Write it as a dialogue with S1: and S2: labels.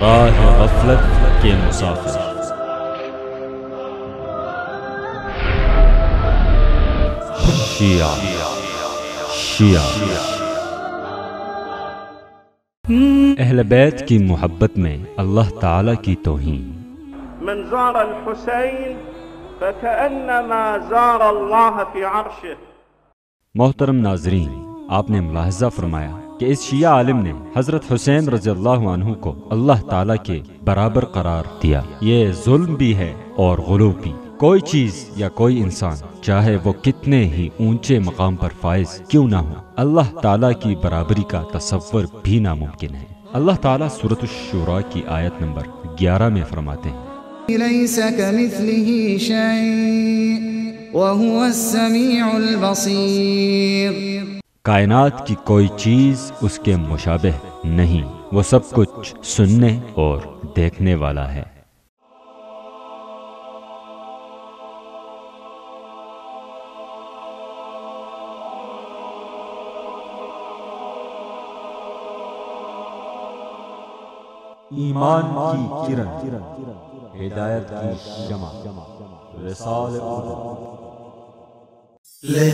S1: راہ غفلت کے مسافر۔ شیعہ اہل بیت کی محبت میں اللہ تعالی کی توہین۔
S2: من زار الحسین فكأنما زار اللہ فی عرشہ۔
S1: محترم ناظرین، آپ نے ملاحظہ فرمایا کہ اس شیعہ عالم نے حضرت حسین رضی اللہ عنہ کو اللہ تعالیٰ کے برابر قرار دیا۔ یہ ظلم بھی ہے اور غلو بھی۔ کوئی چیز یا کوئی انسان چاہے وہ کتنے ہی اونچے مقام پر فائز کیوں نہ ہو، اللہ تعالیٰ کی برابری کا تصور بھی ناممکن ہے۔ اللہ تعالیٰ سورۃ الشورى کی آیت نمبر 11 میں فرماتے ہیں،
S3: لیس کمثلہ شیء وہو السمیع البصیر۔
S1: کائنات کی کوئی چیز اس کے مشابہ نہیں، وہ سب کچھ سننے اور دیکھنے والا ہے۔ ایمان کی کرن، ہدایت کی شمع، وصال
S3: لا